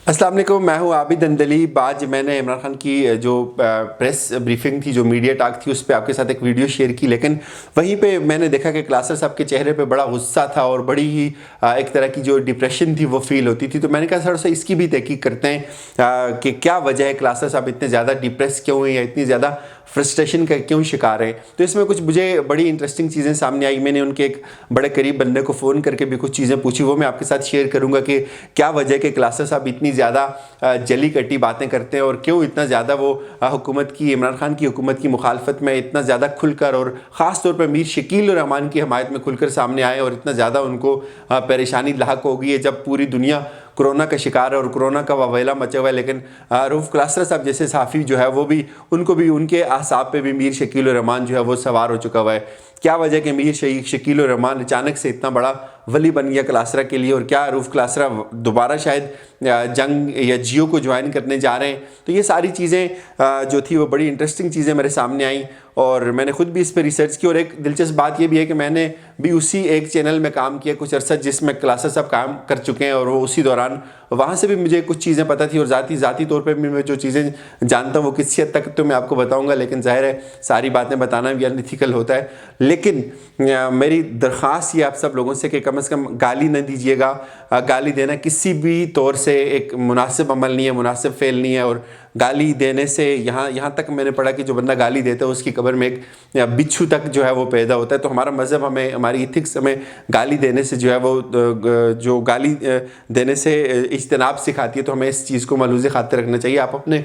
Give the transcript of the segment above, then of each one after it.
السلام علیکم، میں ہوں عابد اندلیب۔ آج میں نے عمران خان کی جو پریس بریفنگ تھی، جو میڈیا ٹاک تھی، اس پہ آپ کے ساتھ ایک ویڈیو شیئر کی، لیکن وہیں پہ میں نے دیکھا کہ کلاسر صاحب کے چہرے پہ بڑا غصہ تھا اور بڑی ہی ایک طرح کی جو ڈپریشن تھی وہ فیل ہوتی تھی۔ تو میں نے کہا تھوڑا سا اس کی بھی تحقیق کرتے ہیں کہ کیا وجہ ہے کلاسر صاحب اتنے زیادہ ڈپریس کیوں ہیں یا اتنی زیادہ فرسٹریشن کا کیوں شکار ہیں۔ تو اس میں کچھ مجھے بڑی انٹرسٹنگ چیزیں سامنے آئی۔ میں نے ان کے ایک بڑے قریب بندے کو فون کر کے بھی کچھ چیزیں پوچھی، وہ میں آپ کے ساتھ شیئر کروں گا کہ کیا وجہ ہے کہ کلاسر صاحب اتنی زیادہ جلی کٹی باتیں کرتے ہیں اور کیوں اتنا زیادہ وہ حکومت کی، عمران خان کی حکومت کی مخالفت میں اتنا زیادہ کھل کر اور خاص طور پر میر شکیل الرحمان کی حمایت میں کھل کر سامنے آئے اور اتنا زیادہ ان کو پریشانی لاحق ہو گئی ہے جب پوری دنیا کرونا کا شکار ہے اور کرونا کا وبیلہ مچا ہوا ہے۔ لیکن رؤف کلاسر صاحب جیسے صحافی جو ہے وہ بھی ان کو بھی ان کے اعصاب پہ بھی میر شکیل الرحمان جو ہے وہ سوار ہو چکا ہوا ہے۔ کیا وجہ ہے کہ میر شکیل الرحمان اچانک سے اتنا بڑا ولی بن گیا کلاسرہ کے لیے، اور کیا رؤف کلاسرہ دوبارہ شاید جنگ یا جیو کو جوائن کرنے جا رہے ہیں؟ تو یہ ساری چیزیں جو تھی وہ بڑی انٹرسٹنگ چیزیں میرے سامنے آئیں اور میں نے خود بھی اس پہ ریسرچ کی۔ اور ایک دلچسپ بات یہ بھی ہے کہ میں نے بھی اسی ایک چینل میں کام کیا کچھ عرصہ جس میں کلاسر صاحب کام کر چکے ہیں، اور وہ اسی دوران وہاں سے بھی مجھے کچھ چیزیں پتہ تھی، اور ذاتی طور پہ بھی میں جو چیزیں جانتا ہوں وہ کسی حد تک تو میں آپ کو بتاؤں گا، لیکن ظاہر ہے ساری باتیں بتانا بھی انیتھیکل ہوتا ہے۔ لیکن میری درخواست یہ آپ سب لوگوں سے کہ کم از کم گالی نہ دیجیے گا۔ گالی دینا کسی بھی طور سے ایک مناسب عمل نہیں ہے، مناسب فعل نہیں ہے، اور گالی دینے سے یہاں تک میں نے پڑھا کہ جو بندہ گالی دیتا ہے اس کی قبر میں ایک بچھو تک جو ہے وہ پیدا ہوتا ہے۔ تو ہمارا مذہب ہمیں، ہماری ایتھکس ہمیں گالی دینے سے جو ہے وہ جو گالی دینے سے اجتناب سکھاتی ہے، تو ہمیں اس چیز کو ملحوظ خاطر رکھنا چاہیے۔ آپ اپنے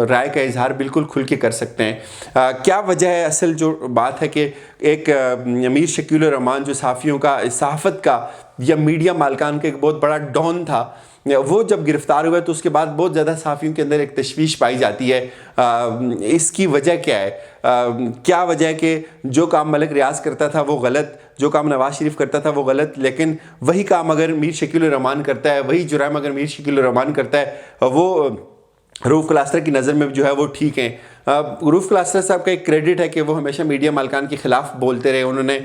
رائے کا اظہار بالکل کھل کے کر سکتے ہیں۔ کیا وجہ ہے؟ اصل جو بات ہے کہ ایک میر شکیل الرحمان جو صحافیوں کا، صحافت کا یا میڈیا مالکان کا ایک بہت بڑا ڈان تھا، وہ جب گرفتار ہوا تو اس کے بعد بہت زیادہ صحافیوں کے اندر ایک تشویش پائی جاتی ہے۔ اس کی وجہ کیا ہے؟ کیا وجہ ہے کہ جو کام ملک ریاض کرتا تھا وہ غلط، جو کام نواز شریف کرتا تھا وہ غلط، لیکن وہی کام اگر میر شکیل الرحمان کرتا ہے، وہی جرائم اگر میر شکیل الرحمان کرتا ہے، وہ رؤف کلاسرہ کی نظر میں جو ہے وہ ٹھیک ہیں۔ رؤف کلاسرہ صاحب کا ایک کریڈٹ ہے کہ وہ ہمیشہ میڈیا مالکان کے خلاف بولتے رہے، انہوں نے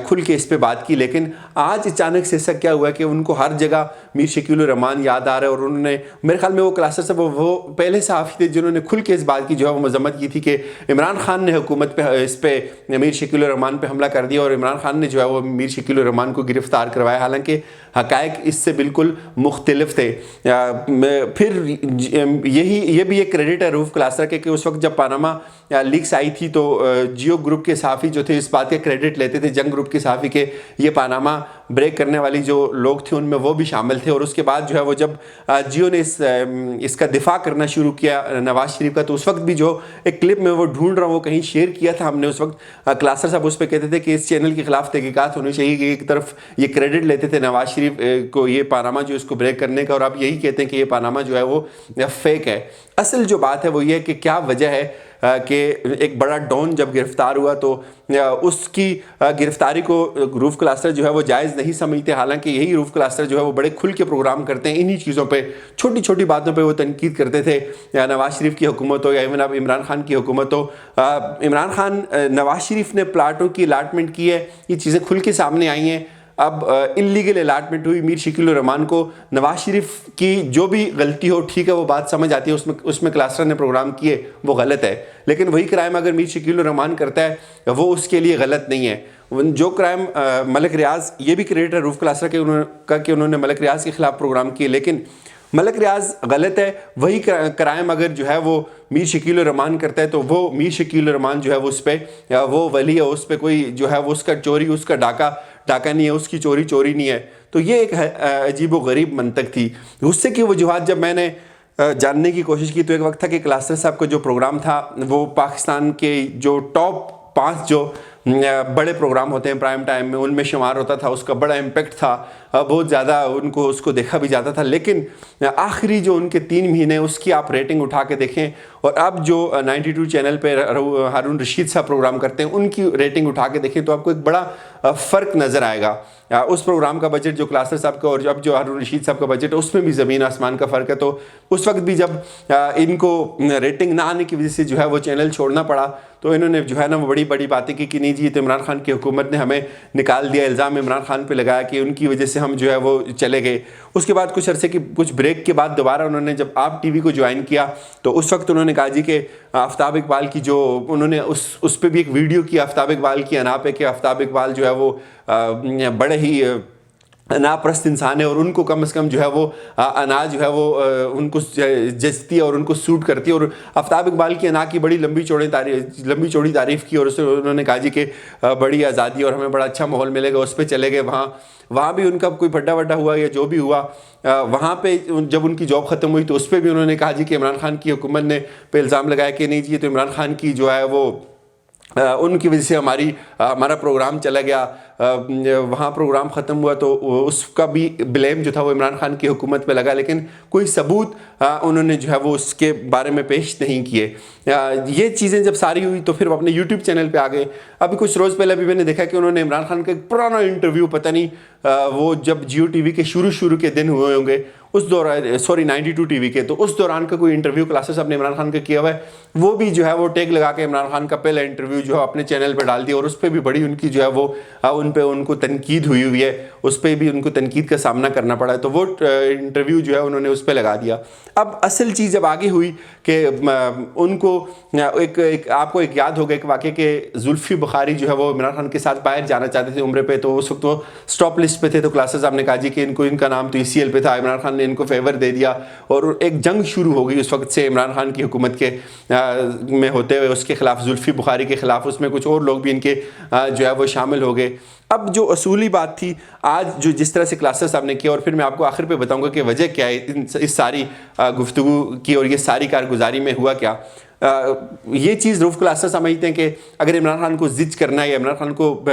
کھل کے اس پہ بات کی، لیکن آج اچانک سے ایسا کیا ہوا ہے کہ ان کو ہر جگہ میر شکیل الرحمان یاد آ رہا ہے، اور انہوں نے، میرے خیال میں وہ کلاسرہ صاحب وہ پہلے صحافی تھے جنہوں نے کھل کے اس بات کی جو ہے وہ مذمت کی تھی کہ عمران خان نے حکومت پہ، اس پہ میر شکیل الرحمان پہ حملہ کر دیا اور عمران خان نے جو ہے وہ میر شکیل الرحمان کو گرفتار کروایا، حالانکہ حقائق اس سے بالکل مختلف تھے۔ پھر یہ بھی ایک کریڈٹ ہے رؤف کلاسرہ کے کہ اس وقت جب پاناما لیکس آئی تھی تو جیو گروپ کے صحافی جو تھے اس بات کے کریڈٹ لیتے تھے، جنگ گروپ کے صحافی کے، یہ پاناما بریک کرنے والی جو لوگ تھے ان میں وہ بھی شامل تھے۔ اور اس کے بعد جو ہے وہ جب جیو نے اس کا دفاع کرنا شروع کیا نواز شریف کا، تو اس وقت بھی جو ایک کلپ میں وہ ڈھونڈ رہا ہوں وہ کہیں شیئر کیا تھا ہم نے، اس وقت کلاسر صاحب اس پہ کہتے تھے کہ اس چینل کے خلاف تحقیقات ہونی چاہیے، کہ ایک طرف یہ کریڈٹ لیتے تھے نواز شریف کو یہ پاناما جو اس کو بریک کرنے کا، اور آپ یہی کہتے ہیں کہ یہ پاناما جو ہے وہ فیک ہے۔ اصل جو بات ہے وہ یہ ہے کہ کیا وجہ ہے کہ ایک بڑا ڈون جب گرفتار ہوا تو اس کی گرفتاری کو رؤف کلاسرہ جو ہے وہ جائز نہیں سمجھتے، حالانکہ یہی رؤف کلاسرہ جو ہے وہ بڑے کھل کے پروگرام کرتے ہیں، انہی چیزوں پہ، چھوٹی چھوٹی باتوں پہ وہ تنقید کرتے تھے، یا نواز شریف کی حکومت ہو یا ایون اب عمران خان کی حکومت ہو۔ عمران خان، نواز شریف نے پلاٹوں کی الاٹمنٹ کی ہے، یہ چیزیں کھل کے سامنے آئی ہیں۔ اب انلیگل الاٹمنٹ ہوئی، میر شکیل الرحمان کو نواز شریف کی جو بھی غلطی ہو ٹھیک ہے، وہ بات سمجھ آتی ہے، اس میں کلاسرہ نے پروگرام کیے وہ غلط ہے، لیکن وہی کرائم اگر میر شکیل الرحمان کرتا ہے وہ اس کے لیے غلط نہیں ہے۔ جو کرائم ملک ریاض، یہ بھی کریڈٹ ہے رؤف کلاسرہ کہ انہوں نے ملک ریاض کے خلاف پروگرام کیے، لیکن ملک ریاض غلط ہے، وہی کرائم اگر جو ہے وہ میر شکیل الرحمان کرتا ہے تو وہ میر شکیل الرحمان جو ہے وہ اس پہ، وہ ولی ہے، اس پہ کوئی جو ہے وہ اس کا چوری، اس کا ڈاکہ نہیں ہے، اس کی چوری نہیں ہے۔ تو یہ ایک عجیب و غریب منطق تھی۔ غصے کی وجوہات جب میں نے جاننے کی کوشش کی تو ایک وقت تھا کہ کلاسرہ صاحب کا جو پروگرام تھا وہ پاکستان کے جو ٹاپ 5 جو بڑے پروگرام ہوتے ہیں پرائم ٹائم میں ان میں شمار ہوتا تھا، اس کا بڑا امپیکٹ تھا، بہت زیادہ اس کو دیکھا بھی جاتا تھا، لیکن آخری جو ان کے 3 مہینے اس کی آپ ریٹنگ اٹھا کے دیکھیں، اور اب جو 92 چینل پہ ہارون رشید صاحب پروگرام کرتے ہیں ان کی ریٹنگ اٹھا کے دیکھیں تو آپ کو ایک بڑا فرق نظر آئے گا۔ اس پروگرام کا بجٹ جو کلاسرہ صاحب کا اور اب جو ہارون رشید صاحب کا بجٹ ہے اس میں بھی زمین آسمان کا فرق ہے۔ تو اس وقت بھی جب ان کو ریٹنگ نہ آنے کی وجہ سے جو ہے وہ چینل چھوڑنا پڑا تو انہوں نے جو ہے نا وہ بڑی بڑی باتیں کی کہ نہیں جی تو عمران خان کی حکومت نے ہمیں نکال دیا, الزام عمران خان پہ لگایا کہ ان کی وجہ سے ہم جو ہے وہ چلے گئے. اس کے بعد کچھ عرصے کی کچھ بریک کے بعد دوبارہ انہوں نے جب آپ ٹی وی کو جوائن کیا تو اس وقت انہوں نے کہا جی کہ آفتاب اقبال کی جو انہوں نے اس پہ بھی ایک ویڈیو کی آفتاب اقبال کی انا پہ کہ آفتاب اقبال جو ہے وہ بڑے ہی ناپرست انسان ہے اور ان کو کم از کم جو ہے وہ انا جو ہے وہ ان کو جچتی ہے اور ان کو سوٹ کرتی ہے. اور آفتاب اقبال کی انا کی بڑی لمبی چوڑی تعریف کی اور اس میں انہوں نے کہا جی کہ بڑی آزادی اور ہمیں بڑا اچھا ماحول ملے گا. اس پہ چلے گئے, وہاں بھی ان کا کوئی بھڈا وڈا ہوا یا جو بھی ہوا, وہاں پہ جب ان کی جاب ختم ہوئی تو اس پہ بھی انہوں نے کہا جی کہ عمران خان کی حکومت نے پہ الزام لگایا کہ نہیں جی تو عمران خان کی جو ہے وہ ان کی وجہ سے ہمارا پروگرام چلا گیا. وہاں پروگرام ختم ہوا تو اس کا بھی بلیم جو تھا وہ عمران خان کی حکومت پہ لگا, لیکن کوئی ثبوت انہوں نے جو ہے وہ اس کے بارے میں پیش نہیں کیے. یہ چیزیں جب ساری ہوئی تو پھر وہ اپنے یوٹیوب چینل پہ آ گئے. ابھی کچھ روز پہلے بھی میں نے دیکھا کہ انہوں نے عمران خان کا ایک پرانا انٹرویو, پتہ نہیں وہ جب جیو ٹی وی کے شروع کے دن ہوئے ہوں گے اس دوران, 92 ٹی وی کے, تو اس دوران کا کوئی انٹرویو کلاسز صاحب نے عمران خان کا کیا ہوا ہے, وہ بھی جو ہے وہ ٹیگ لگا کے عمران خان کا پہلا انٹرویو جو ہے اپنے چینل پہ ڈال دیا اور اس پہ بھی بڑی ان کی جو ہے وہ ان کو تنقید ہوئی ہے, اس پہ بھی ان کو تنقید کا سامنا کرنا پڑا ہے. تو وہ انٹرویو جو ہے انہوں نے اس پہ لگا دیا. اب اصل چیز جب آگے ہوئی کہ ان کو آپ کو ایک یاد ہوگا ایک واقعہ کہ زلفی بخاری جو ہے وہ عمران خان کے ساتھ باہر جانا چاہتے تھے عمرے پہ, تو اس وقت وہ اسٹاپ لسٹ پہ تھے. تو کلاسز صاحب نے کہا جی کہ ان کا نام تو ECL پہ تھا, عمران خان نے ان کو فیور دے دیا اور ایک جنگ شروع ہو گئی اس وقت سے عمران خان کی حکومت کے میں ہوتے ہوئے اس کے خلاف, زلفی بخاری کے خلاف. اس میں کچھ اور لوگ بھی ان کے جو ہے وہ شامل ہو گئے. اب جو اصولی بات تھی آج جو جس طرح سے کلاسز صاحب نے کیا, اور پھر میں آپ کو آخر پہ بتاؤں گا کہ وجہ کیا ہے اس ساری گفتگو کی اور یہ ساری کارگزاری میں ہوا کیا. یہ چیز روف کلاسز سمجھتے ہیں کہ اگر عمران خان کو زج کرنا ہے یا عمران خان کو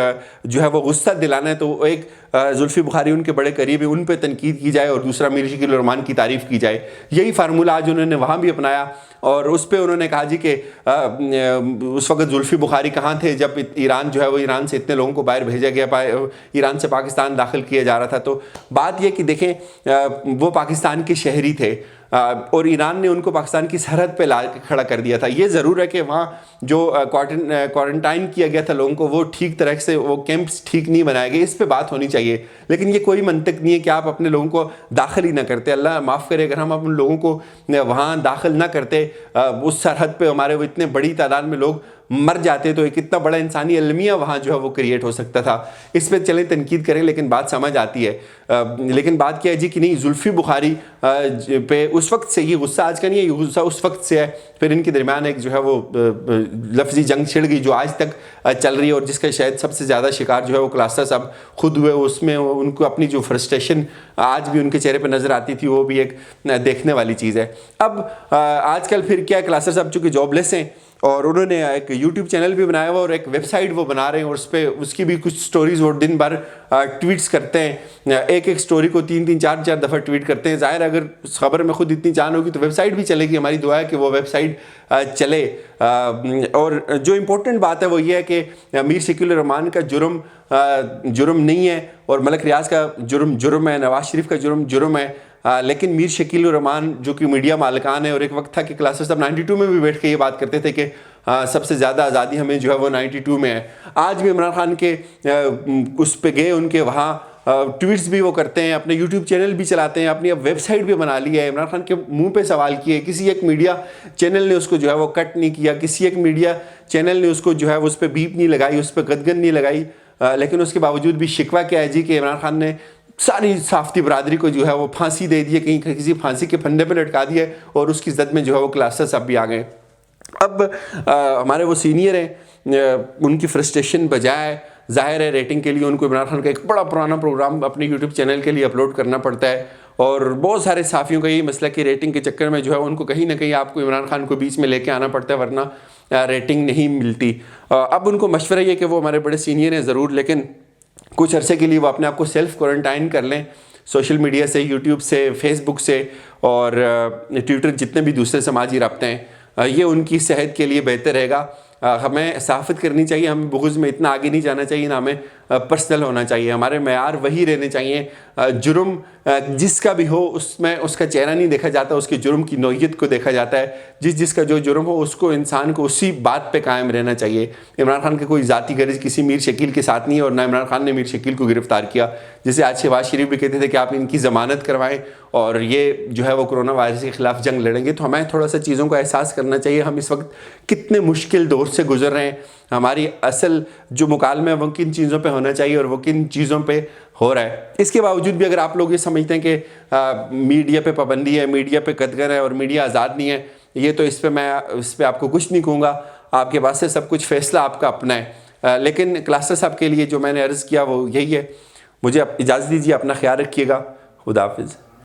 جو ہے وہ غصہ دلانا ہے تو ایک زلفی بخاری ان کے بڑے قریب ہے, ان پہ تنقید کی جائے اور دوسرا میر شکیل الرحمان کی تعریف کی جائے. یہی فارمولہ آج انہوں نے وہاں بھی اپنایا اور اس پہ انہوں نے کہا جی کہ اس وقت زلفی بخاری کہاں تھے جب ایران جو ہے وہ ایران سے اتنے لوگوں کو باہر بھیجا گیا, ایران سے پاکستان داخل کیا جا رہا تھا. تو بات یہ کہ دیکھیں وہ پاکستان کے شہری تھے اور ایران نے ان کو پاکستان کی سرحد پہ کھڑا کر دیا تھا. یہ ضرور ہے کہ وہاں جو کوارنٹائن کیا گیا تھا لوگوں کو وہ ٹھیک طرح سے وہ کیمپس ٹھیک نہیں بنائے گئے, اس پہ بات ہونی چاہیے. لیکن یہ کوئی منطق نہیں ہے کہ آپ اپنے لوگوں کو داخل ہی نہ کرتے. اللہ معاف کرے اگر ہم اپنے لوگوں کو وہاں داخل نہ کرتے, اس سرحد پہ ہمارے وہ اتنے بڑی تعداد میں لوگ مر جاتے تو ایک اتنا بڑا انسانی المیہ وہاں جو ہے وہ کریٹ ہو سکتا تھا. اس پہ چلیں تنقید کریں لیکن بات سمجھ آتی ہے. لیکن بات کیا ہے جی کہ نہیں, زلفی بخاری پہ اس وقت سے یہ غصہ آج کا نہیں ہے, یہ غصہ اس وقت سے ہے. پھر ان کے درمیان ایک جو ہے وہ لفظی جنگ چھڑ گئی جو آج تک چل رہی ہے اور جس کا شاید سب سے زیادہ شکار جو ہے وہ کلاسز صاحب خود ہوئے. اس میں ان کو اپنی جو فرسٹریشن آج بھی ان کے چہرے پہ نظر آتی تھی وہ بھی ایک دیکھنے والی چیز ہے. اب آج کل پھر کیا کلاسز صاحب چونکہ جاب لیس ہیں اور انہوں نے ایک یوٹیوب چینل بھی بنایا ہوا اور ایک ویب سائٹ وہ بنا رہے ہیں اور اس پہ اس کی بھی کچھ سٹوریز وہ دن بھر ٹویٹس کرتے ہیں. ایک سٹوری کو 3 4 دفعہ ٹویٹ کرتے ہیں. ظاہر اگر خبر میں خود اتنی جان ہوگی تو ویب سائٹ بھی چلے گی. ہماری دعا ہے کہ وہ ویب سائٹ چلے. اور جو امپورٹنٹ بات ہے وہ یہ ہے کہ میر شکیل الرحمان کا جرم نہیں ہے اور ملک ریاض کا جرم ہے, نواز شریف کا جرم ہے. لیکن میر شکیل الرحمان جو کہ میڈیا مالکان ہے اور ایک وقت تھا کہ کلاسز صاحب 92 میں بھی بیٹھ کے یہ بات کرتے تھے کہ سب سے زیادہ آزادی ہمیں جو ہے وہ 92 میں ہے. آج بھی عمران خان کے اس پہ گئے, ان کے وہاں ٹویٹس بھی وہ کرتے ہیں, اپنے یوٹیوب چینل بھی چلاتے ہیں, اپنی اب ویب سائٹ بھی بنا لی ہے. عمران خان کے منہ پہ سوال کیے, کسی ایک میڈیا چینل نے اس کو جو ہے وہ کٹ نہیں کیا, کسی ایک میڈیا چینل نے اس کو جو ہے وہ اس پہ بیپ نہیں لگائی, اس پہ گدگن نہیں لگائی. لیکن اس کے باوجود بھی شکوہ کیا ہے جی کہ عمران خان نے ساری صحافتی برادری کو جو ہے وہ پھانسی دے دی ہے, کہیں کسی پھانسی کے پھندے پہ لٹکا دیا ہے اور اس کی زد میں جو ہے وہ کلاسز اب بھی آ گئے. اب ہمارے وہ سینئر ہیں, ان کی فرسٹریشن بجائے ظاہر ہے ریٹنگ کے لیے ان کو عمران خان کا ایک بڑا پرانا پروگرام اپنے یوٹیوب چینل کے لیے اپلوڈ کرنا پڑتا ہے. اور بہت سارے صحافیوں کا یہی مسئلہ کہ ریٹنگ کے چکر میں جو ہے ان کو کہیں نہ کہیں آپ کو عمران خان کو بیچ میں لے کے آنا پڑتا ہے ورنہ ریٹنگ نہیں ملتی. اب ان کو مشورہ یہ کہ وہ ہمارے بڑے سینئر ہیں ضرور, لیکن کچھ عرصے کے لیے وہ اپنے آپ کو سیلف کوارنٹائن کر لیں سوشل میڈیا سے, یوٹیوب سے, فیس بک سے اور ٹویٹر, جتنے بھی دوسرے سماجی رابطے ہیں. یہ ان کی صحت کے لیے بہتر رہے گا. ہمیں صحافت کرنی چاہیے, ہمیں بغض میں اتنا آگے نہیں جانا چاہیے, نہ ہمیں پرسنل ہونا چاہیے، ہمارے معیار وہی رہنے چاہیے. جرم جس کا بھی ہو اس میں اس کا چہرہ نہیں دیکھا جاتا، اس کے جرم کی نوعیت کو دیکھا جاتا ہے. جس کا جو جرم ہو اس کو انسان کو اسی بات پہ قائم رہنا چاہیے. عمران خان کا کوئی ذاتی غرض کسی میر شکیل کے ساتھ نہیں ہے، اور نہ عمران خان نے میر شکیل کو گرفتار کیا. جسے آج شہباز شریف بھی کہتے تھے کہ آپ ان کی ضمانت کروائیں اور یہ جو ہے وہ کرونا وائرس کے خلاف جنگ لڑیں گے. تو ہمیں تھوڑا سا چیزوں کا احساس کرنا چاہیے. ہم اس وقت کتنے مشکل دور سے گزر رہے ہیں. ہماری اصل جو مکالمہ ہے وہ کن چیزوں پہ ہونا چاہیے اور وہ کن چیزوں پہ ہو رہا ہے. اس کے باوجود بھی اگر آپ لوگ یہ سمجھتے ہیں کہ میڈیا پہ پابندی ہے، میڈیا پہ قدغن ہے اور میڈیا آزاد نہیں ہے، یہ تو اس پہ آپ کو کچھ نہیں کہوں گا. آپ کے پاس سے سب کچھ فیصلہ آپ کا اپنا ہے. لیکن کلاسر صاحب کے لیے جو میں نے عرض کیا وہ یہی ہے. مجھے اجازت دیجیے، اپنا خیال رکھیے گا. خدا حافظ.